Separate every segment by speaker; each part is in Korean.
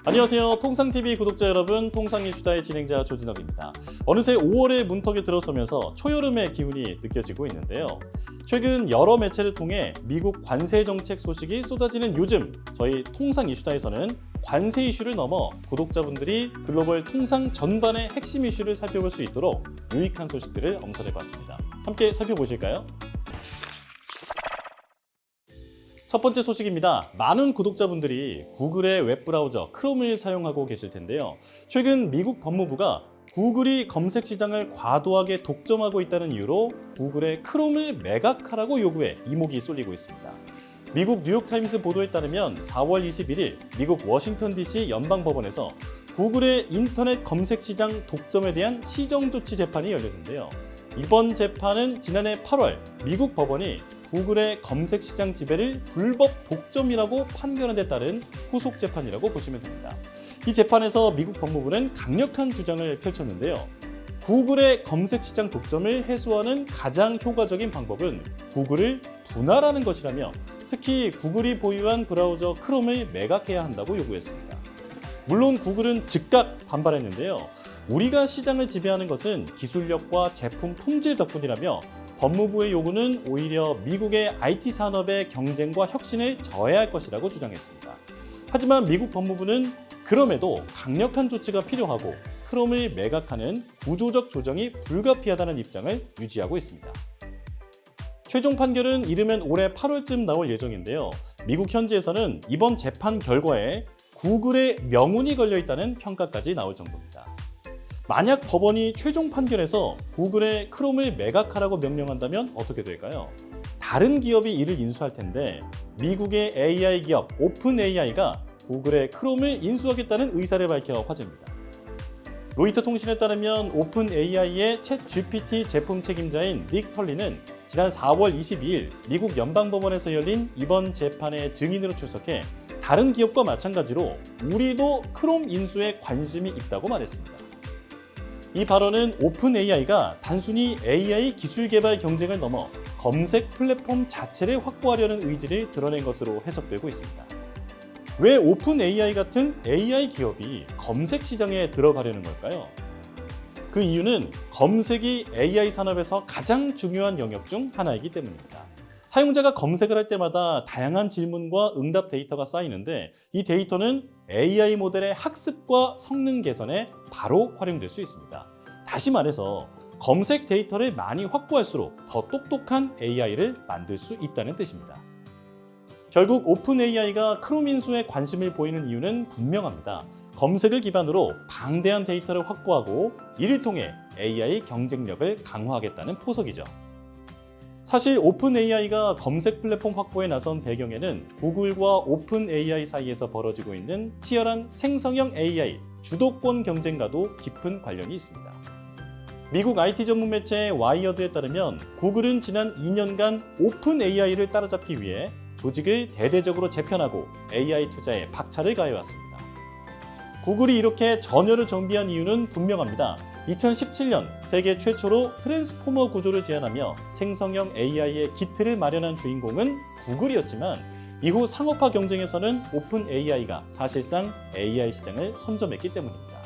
Speaker 1: 안녕하세요. 통상TV 구독자 여러분, 통상이슈다의 진행자 조진혁입니다. 어느새 5월의 문턱에 들어서면서 초여름의 기운이 느껴지고 있는데요. 최근 여러 매체를 통해 미국 관세 정책 소식이 쏟아지는 요즘, 저희 통상이슈다에서는 관세 이슈를 넘어 구독자분들이 글로벌 통상 전반의 핵심 이슈를 살펴볼 수 있도록 유익한 소식들을 엄선해봤습니다. 함께 살펴보실까요? 첫 번째 소식입니다. 많은 구독자분들이 구글의 웹브라우저 크롬을 사용하고 계실 텐데요. 최근 미국 법무부가 구글이 검색 시장을 과도하게 독점하고 있다는 이유로 구글의 크롬을 매각하라고 요구해 이목이 쏠리고 있습니다. 미국 뉴욕타임스 보도에 따르면 4월 21일 미국 워싱턴 DC 연방법원에서 구글의 인터넷 검색 시장 독점에 대한 시정조치 재판이 열렸는데요. 이번 재판은 지난해 8월 미국 법원이 구글의 검색 시장 지배를 불법 독점이라고 판결한 데 따른 후속 재판이라고 보시면 됩니다. 이 재판에서 미국 법무부는 강력한 주장을 펼쳤는데요. 구글의 검색 시장 독점을 해소하는 가장 효과적인 방법은 구글을 분할하는 것이라며 특히 구글이 보유한 브라우저 크롬을 매각해야 한다고 요구했습니다. 물론 구글은 즉각 반발했는데요. 우리가 시장을 지배하는 것은 기술력과 제품 품질 덕분이라며 법무부의 요구는 오히려 미국의 IT 산업의 경쟁과 혁신을 저해할 것이라고 주장했습니다. 하지만 미국 법무부는 그럼에도 강력한 조치가 필요하고 크롬을 매각하는 구조적 조정이 불가피하다는 입장을 유지하고 있습니다. 최종 판결은 이르면 올해 8월쯤 나올 예정인데요. 미국 현지에서는 이번 재판 결과에 구글의 명운이 걸려 있다는 평가까지 나올 정도입니다. 만약 법원이 최종 판결에서 구글의 크롬을 매각하라고 명령한다면 어떻게 될까요? 다른 기업이 이를 인수할 텐데 미국의 AI 기업 오픈AI가 구글의 크롬을 인수하겠다는 의사를 밝혀 화제입니다. 로이터 통신에 따르면 오픈AI의 챗GPT 제품 책임자인 닉 털리는 지난 4월 22일 미국 연방법원에서 열린 이번 재판의 증인으로 출석해 다른 기업과 마찬가지로 우리도 크롬 인수에 관심이 있다고 말했습니다. 이 발언은 오픈AI가 단순히 AI 기술 개발 경쟁을 넘어 검색 플랫폼 자체를 확보하려는 의지를 드러낸 것으로 해석되고 있습니다. 왜 오픈AI 같은 AI 기업이 검색 시장에 들어가려는 걸까요? 그 이유는 검색이 AI 산업에서 가장 중요한 영역 중 하나이기 때문입니다. 사용자가 검색을 할 때마다 다양한 질문과 응답 데이터가 쌓이는데 이 데이터는 AI 모델의 학습과 성능 개선에 바로 활용될 수 있습니다. 다시 말해서 검색 데이터를 많이 확보할수록 더 똑똑한 AI를 만들 수 있다는 뜻입니다. 결국 오픈AI가 크롬 인수에 관심을 보이는 이유는 분명합니다. 검색을 기반으로 방대한 데이터를 확보하고 이를 통해 AI 경쟁력을 강화하겠다는 포석이죠. 사실 오픈AI가 검색 플랫폼 확보에 나선 배경에는 구글과 오픈AI 사이에서 벌어지고 있는 치열한 생성형 AI 주도권 경쟁과도 깊은 관련이 있습니다. 미국 IT 전문 매체 와이어드에 따르면 구글은 지난 2년간 오픈AI를 따라잡기 위해 조직을 대대적으로 재편하고 AI 투자에 박차를 가해왔습니다. 구글이 이렇게 전열을 정비한 이유는 분명합니다. 2017년 세계 최초로 트랜스포머 구조를 제안하며 생성형 AI의 기틀을 마련한 주인공은 구글이었지만 이후 상업화 경쟁에서는 오픈AI가 사실상 AI 시장을 선점했기 때문입니다.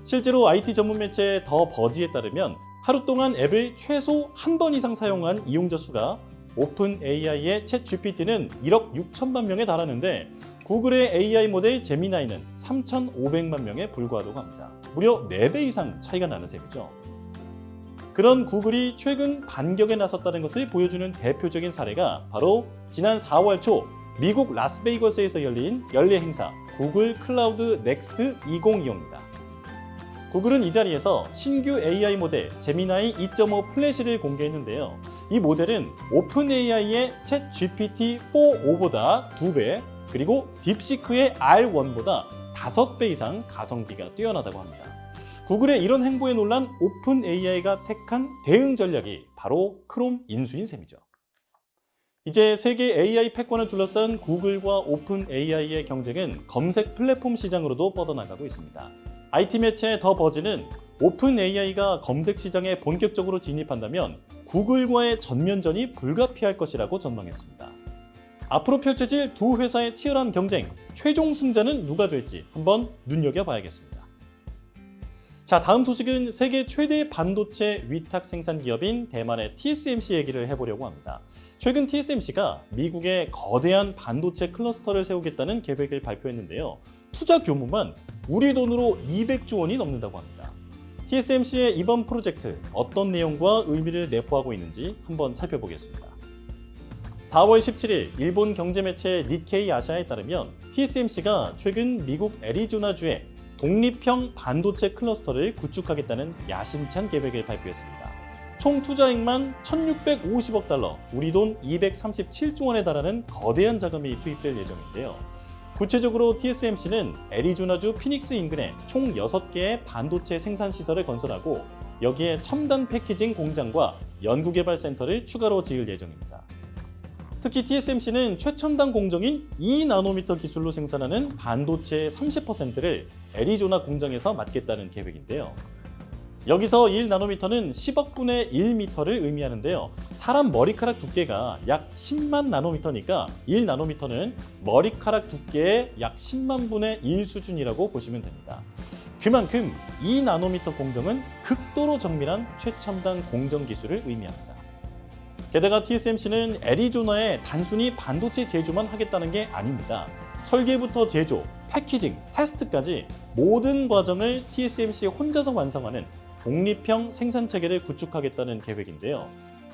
Speaker 1: 실제로 IT 전문 매체 더 버지에 따르면 하루 동안 앱을 최소 한 번 이상 사용한 이용자 수가 오픈AI의 챗GPT는 1억 6천만 명에 달하는데 구글의 AI 모델 제미나이는 3,500만 명에 불과하다고 합니다. 무려 4배 이상 차이가 나는 셈이죠. 그런 구글이 최근 반격에 나섰다는 것을 보여주는 대표적인 사례가 바로 지난 4월 초 미국 라스베이거스에서 열린 연례 행사 구글 클라우드 넥스트 2025입니다. 구글은 이 자리에서 신규 AI 모델 제미나이 2.5 플래시를 공개했는데요. 이 모델은 오픈AI의 챗GPT-4.5보다 2배, 그리고 딥시크의 R1보다 5배 이상 가성비가 뛰어나다고 합니다. 구글의 이런 행보에 놀란 오픈AI가 택한 대응 전략이 바로 크롬 인수인 셈이죠. 이제 세계 AI 패권을 둘러싼 구글과 오픈AI의 경쟁은 검색 플랫폼 시장으로도 뻗어나가고 있습니다. IT 매체 더 버지는 오픈AI가 검색 시장에 본격적으로 진입한다면 구글과의 전면전이 불가피할 것이라고 전망했습니다. 앞으로 펼쳐질 두 회사의 치열한 경쟁, 최종 승자는 누가 될지 한번 눈여겨봐야겠습니다. 자, 다음 소식은 세계 최대 반도체 위탁 생산 기업인 대만의 TSMC 얘기를 해보려고 합니다. 최근 TSMC가 미국에 거대한 반도체 클러스터를 세우겠다는 계획을 발표했는데요. 투자 규모만 우리 돈으로 200조 원이 넘는다고 합니다. TSMC의 이번 프로젝트 어떤 내용과 의미를 내포하고 있는지 한번 살펴보겠습니다. 4월 17일 일본 경제매체 니케이 아시아에 따르면 TSMC가 최근 미국 애리조나주에 독립형 반도체 클러스터를 구축하겠다는 야심찬 계획을 발표했습니다. 총 투자액만 1,650억 달러, 우리 돈 237조 원에 달하는 거대한 자금이 투입될 예정인데요. 구체적으로 TSMC는 애리조나주 피닉스 인근에 총 6개의 반도체 생산 시설을 건설하고 여기에 첨단 패키징 공장과 연구개발센터를 추가로 지을 예정입니다. 특히 TSMC는 최첨단 공정인 2나노미터 기술로 생산하는 반도체의 30%를 애리조나 공장에서 맡겠다는 계획인데요. 여기서 1나노미터는 10억 분의 1미터를 의미하는데요. 사람 머리카락 두께가 약 10만 나노미터니까 1나노미터는 머리카락 두께의 약 10만 분의 1 수준이라고 보시면 됩니다. 그만큼 2나노미터 공정은 극도로 정밀한 최첨단 공정 기술을 의미합니다. 게다가 TSMC는 애리조나에 단순히 반도체 제조만 하겠다는 게 아닙니다. 설계부터 제조, 패키징, 테스트까지 모든 과정을 TSMC 혼자서 완성하는 독립형 생산 체계를 구축하겠다는 계획인데요.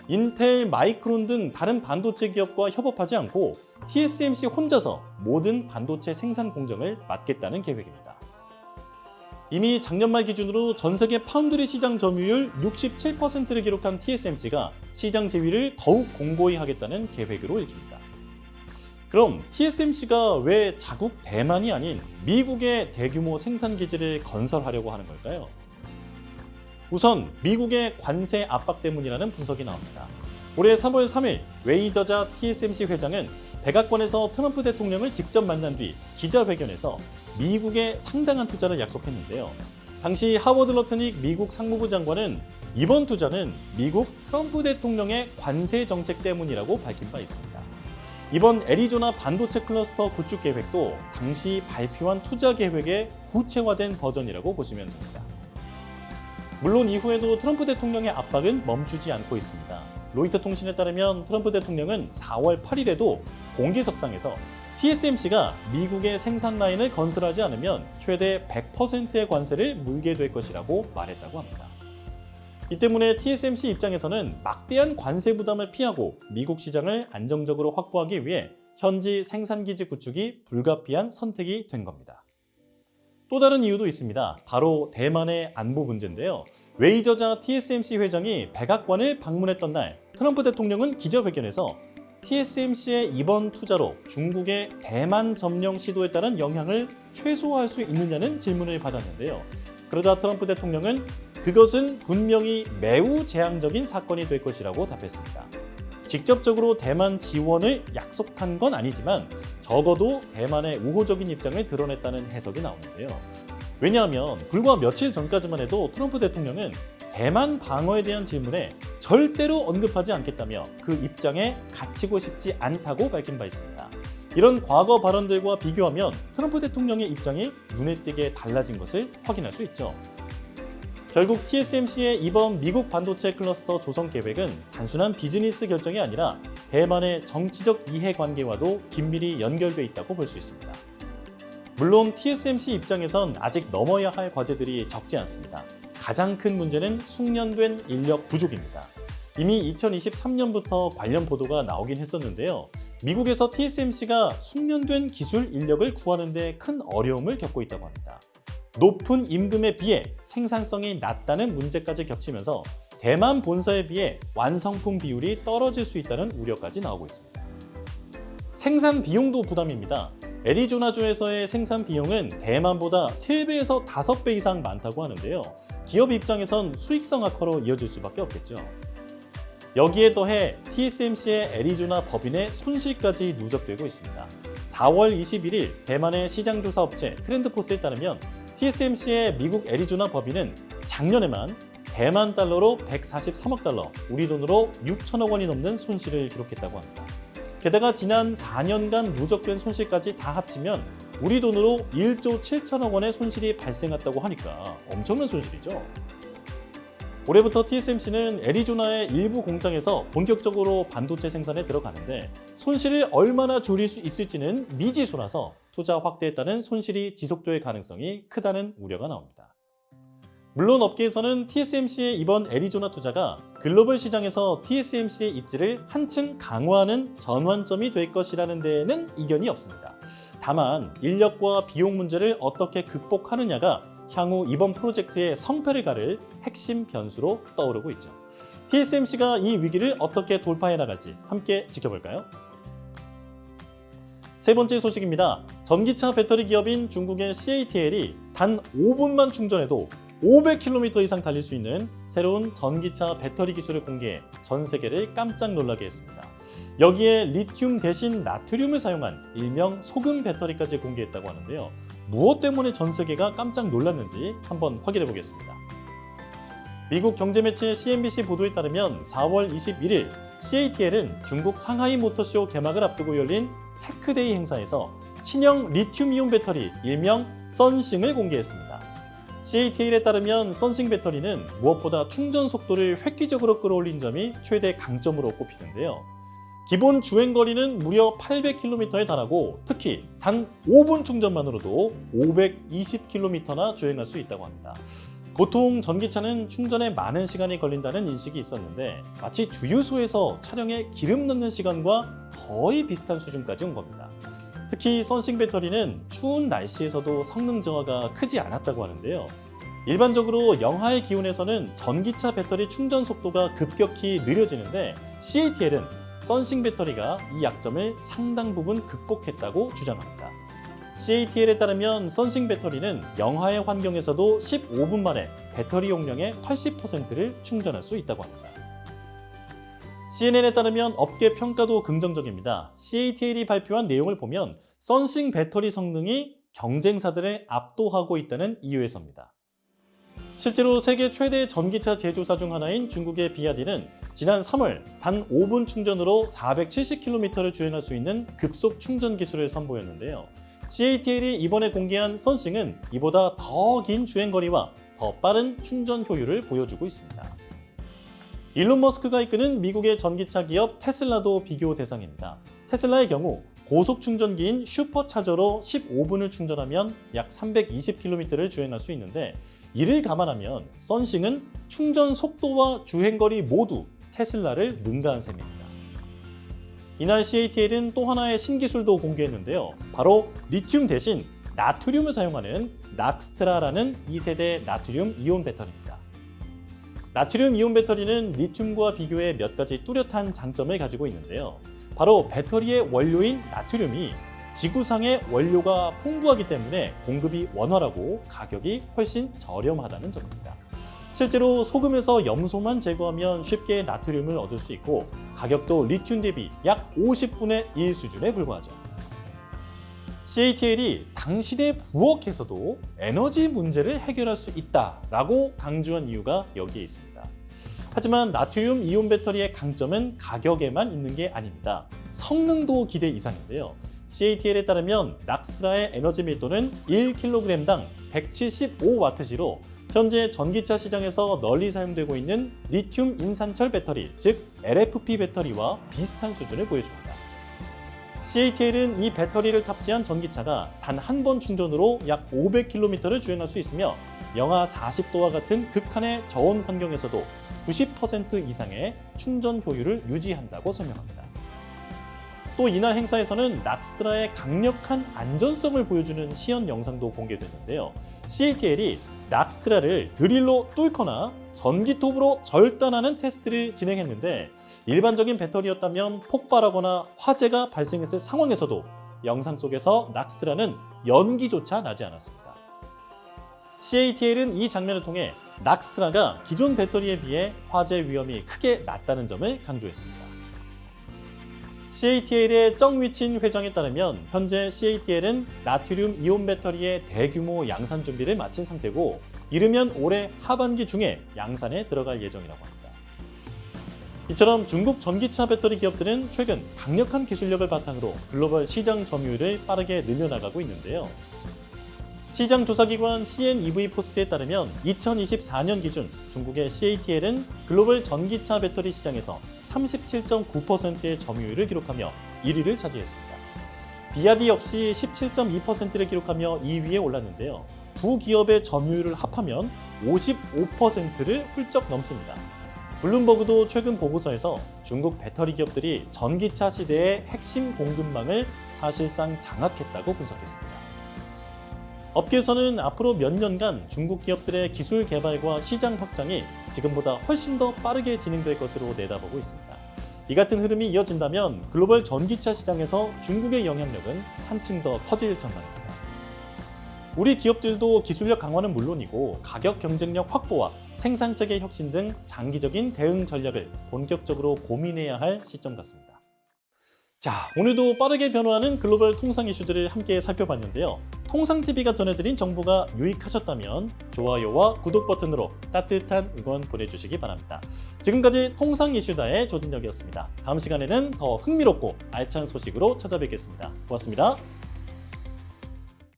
Speaker 1: 인텔, 마이크론 등 다른 반도체 기업과 협업하지 않고 TSMC 혼자서 모든 반도체 생산 공정을 맡겠다는 계획입니다. 이미 작년 말 기준으로 전 세계 파운드리 시장 점유율 67%를 기록한 TSMC가 시장 지위를 더욱 공고히 하겠다는 계획으로 읽힙니다. 그럼 TSMC가 왜 자국 대만이 아닌 미국의 대규모 생산 기지를 건설하려고 하는 걸까요? 우선 미국의 관세 압박 때문이라는 분석이 나옵니다. 올해 3월 3일 웨이저자 TSMC 회장은 백악관에서 트럼프 대통령을 직접 만난 뒤 기자회견에서 미국에 상당한 투자를 약속했는데요. 당시 하워드 러트닉 미국 상무부 장관은 이번 투자는 미국 트럼프 대통령의 관세 정책 때문이라고 밝힌 바 있습니다. 이번 애리조나 반도체 클러스터 구축 계획도 당시 발표한 투자 계획의 구체화된 버전이라고 보시면 됩니다. 물론 이후에도 트럼프 대통령의 압박은 멈추지 않고 있습니다. 로이터 통신에 따르면 트럼프 대통령은 4월 8일에도 공개석상에서 TSMC가 미국의 생산 라인을 건설하지 않으면 최대 100%의 관세를 물게 될 것이라고 말했다고 합니다. 이 때문에 TSMC 입장에서는 막대한 관세 부담을 피하고 미국 시장을 안정적으로 확보하기 위해 현지 생산기지 구축이 불가피한 선택이 된 겁니다. 또 다른 이유도 있습니다. 바로 대만의 안보 문제인데요. 웨이저자 TSMC 회장이 백악관을 방문했던 날 트럼프 대통령은 기자회견에서 TSMC의 이번 투자로 중국의 대만 점령 시도에 따른 영향을 최소화할 수 있느냐는 질문을 받았는데요. 그러자 트럼프 대통령은 그것은 분명히 매우 재앙적인 사건이 될 것이라고 답했습니다. 직접적으로 대만 지원을 약속한 건 아니지만 적어도 대만의 우호적인 입장을 드러냈다는 해석이 나오는데요. 왜냐하면 불과 며칠 전까지만 해도 트럼프 대통령은 대만 방어에 대한 질문에 절대로 언급하지 않겠다며 그 입장에 갇히고 싶지 않다고 밝힌 바 있습니다. 이런 과거 발언들과 비교하면 트럼프 대통령의 입장이 눈에 띄게 달라진 것을 확인할 수 있죠. 결국 TSMC의 이번 미국 반도체 클러스터 조성 계획은 단순한 비즈니스 결정이 아니라 대만의 정치적 이해관계와도 긴밀히 연결돼 있다고 볼 수 있습니다. 물론 TSMC 입장에선 아직 넘어야 할 과제들이 적지 않습니다. 가장 큰 문제는 숙련된 인력 부족입니다. 이미 2023년부터 관련 보도가 나오긴 했었는데요. 미국에서 TSMC가 숙련된 기술 인력을 구하는 데 큰 어려움을 겪고 있다고 합니다. 높은 임금에 비해 생산성이 낮다는 문제까지 겹치면서 대만 본사에 비해 완성품 비율이 떨어질 수 있다는 우려까지 나오고 있습니다. 생산 비용도 부담입니다. 애리조나주에서의 생산 비용은 대만보다 3배에서 5배 이상 많다고 하는데요. 기업 입장에선 수익성 악화로 이어질 수밖에 없겠죠. 여기에 더해 TSMC의 애리조나 법인의 손실까지 누적되고 있습니다. 4월 21일 대만의 시장조사 업체 트렌드포스에 따르면 TSMC의 미국 애리조나 법인은 작년에만 대만 달러로 143억 달러, 우리 돈으로 6천억 원이 넘는 손실을 기록했다고 합니다. 게다가 지난 4년간 누적된 손실까지 다 합치면 우리 돈으로 1조 7천억 원의 손실이 발생했다고 하니까 엄청난 손실이죠. 올해부터 TSMC는 애리조나의 일부 공장에서 본격적으로 반도체 생산에 들어가는데 손실을 얼마나 줄일 수 있을지는 미지수라서 투자 확대에 따른 손실이 지속될 가능성이 크다는 우려가 나옵니다. 물론 업계에서는 TSMC의 이번 애리조나 투자가 글로벌 시장에서 TSMC의 입지를 한층 강화하는 전환점이 될 것이라는 데에는 이견이 없습니다. 다만 인력과 비용 문제를 어떻게 극복하느냐가 향후 이번 프로젝트의 성패를 가를 핵심 변수로 떠오르고 있죠. TSMC가 이 위기를 어떻게 돌파해 나갈지 함께 지켜볼까요? 세 번째 소식입니다. 전기차 배터리 기업인 중국의 CATL이 단 5분만 충전해도 500km 이상 달릴 수 있는 새로운 전기차 배터리 기술을 공개해 전 세계를 깜짝 놀라게 했습니다. 여기에 리튬 대신 나트륨을 사용한 일명 소금 배터리까지 공개했다고 하는데요. 무엇 때문에 전 세계가 깜짝 놀랐는지 한번 확인해 보겠습니다. 미국 경제매체 CNBC 보도에 따르면 4월 21일 CATL은 중국 상하이 모터쇼 개막을 앞두고 열린 테크데이 행사에서 신형 리튬이온 배터리 일명 썬싱을 공개했습니다. CATL에 따르면 썬싱 배터리는 무엇보다 충전 속도를 획기적으로 끌어올린 점이 최대 강점으로 꼽히는데요. 기본 주행거리는 무려 800km에 달하고 특히 단 5분 충전만으로도 520km나 주행할 수 있다고 합니다. 보통 전기차는 충전에 많은 시간이 걸린다는 인식이 있었는데 마치 주유소에서 차량에 기름 넣는 시간과 거의 비슷한 수준까지 온 겁니다. 특히 썬싱 배터리는 추운 날씨에서도 성능 저하가 크지 않았다고 하는데요. 일반적으로 영하의 기온에서는 전기차 배터리 충전 속도가 급격히 느려지는데 CATL은 썬싱 배터리가 이 약점을 상당 부분 극복했다고 주장합니다. CATL에 따르면 썬싱 배터리는 영하의 환경에서도 15분 만에 배터리 용량의 80%를 충전할 수 있다고 합니다. CNN에 따르면 업계 평가도 긍정적입니다. CATL이 발표한 내용을 보면 썬싱 배터리 성능이 경쟁사들을 압도하고 있다는 이유에서입니다. 실제로 세계 최대 전기차 제조사 중 하나인 중국의 비아디는 지난 3월 단 5분 충전으로 470km를 주행할 수 있는 급속 충전 기술을 선보였는데요. CATL이 이번에 공개한 썬싱은 이보다 더 긴 주행거리와 더 빠른 충전 효율을 보여주고 있습니다. 일론 머스크가 이끄는 미국의 전기차 기업 테슬라도 비교 대상입니다. 테슬라의 경우 고속 충전기인 슈퍼차저로 15분을 충전하면 약 320km를 주행할 수 있는데 이를 감안하면 썬싱은 충전 속도와 주행거리 모두 테슬라를 능가한 셈입니다. 이날 CATL은 또 하나의 신기술도 공개했는데요. 바로 리튬 대신 나트륨을 사용하는 낙스트라라는 2세대 나트륨 이온 배터리입니다. 나트륨 이온 배터리는 리튬과 비교해 몇 가지 뚜렷한 장점을 가지고 있는데요. 바로 배터리의 원료인 나트륨이 지구상의 원료가 풍부하기 때문에 공급이 원활하고 가격이 훨씬 저렴하다는 점입니다. 실제로 소금에서 염소만 제거하면 쉽게 나트륨을 얻을 수 있고 가격도 리튬 대비 약 50분의 1 수준에 불과하죠. CATL이 당신의 부엌에서도 에너지 문제를 해결할 수 있다라고 강조한 이유가 여기에 있습니다. 하지만 나트륨 이온 배터리의 강점은 가격에만 있는 게 아닙니다. 성능도 기대 이상인데요. CATL에 따르면 낙스트라의 에너지 밀도는 1kg당 175W시로 현재 전기차 시장에서 널리 사용되고 있는 리튬 인산철 배터리, 즉 LFP 배터리와 비슷한 수준을 보여줍니다. CATL은 이 배터리를 탑재한 전기차가 단 한 번 충전으로 약 500km를 주행할 수 있으며 영하 40도와 같은 극한의 저온 환경에서도 90% 이상의 충전 효율을 유지한다고 설명합니다. 또 이날 행사에서는 낙스트라의 강력한 안전성을 보여주는 시연 영상도 공개됐는데요. CATL이 낙스트라를 드릴로 뚫거나 전기톱으로 절단하는 테스트를 진행했는데 일반적인 배터리였다면 폭발하거나 화재가 발생했을 상황에서도 영상 속에서 낙스트라는 연기조차 나지 않았습니다. CATL은 이 장면을 통해 낙스트라가 기존 배터리에 비해 화재 위험이 크게 낮다는 점을 강조했습니다. CATL의 정위친 회장에 따르면 현재 CATL은 나트륨 이온 배터리의 대규모 양산 준비를 마친 상태고 이르면 올해 하반기 중에 양산에 들어갈 예정이라고 합니다. 이처럼 중국 전기차 배터리 기업들은 최근 강력한 기술력을 바탕으로 글로벌 시장 점유율을 빠르게 늘려나가고 있는데요. 시장 조사기관 CNEV 포스트에 따르면 2024년 기준 중국의 CATL은 글로벌 전기차 배터리 시장에서 37.9%의 점유율을 기록하며 1위를 차지했습니다. 비아디 역시 17.2%를 기록하며 2위에 올랐는데요. 두 기업의 점유율을 합하면 55%를 훌쩍 넘습니다. 블룸버그도 최근 보고서에서 중국 배터리 기업들이 전기차 시대의 핵심 공급망을 사실상 장악했다고 분석했습니다. 업계에서는 앞으로 몇 년간 중국 기업들의 기술 개발과 시장 확장이 지금보다 훨씬 더 빠르게 진행될 것으로 내다보고 있습니다. 이 같은 흐름이 이어진다면 글로벌 전기차 시장에서 중국의 영향력은 한층 더 커질 전망입니다. 우리 기업들도 기술력 강화는 물론이고 가격 경쟁력 확보와 생산 체계 혁신 등 장기적인 대응 전략을 본격적으로 고민해야 할 시점 같습니다. 자, 오늘도 빠르게 변화하는 글로벌 통상 이슈들을 함께 살펴봤는데요. 통상TV가 전해드린 정보가 유익하셨다면 좋아요와 구독 버튼으로 따뜻한 응원 보내주시기 바랍니다. 지금까지 통상 이슈다의 조진혁이었습니다. 다음 시간에는 더 흥미롭고 알찬 소식으로 찾아뵙겠습니다. 고맙습니다.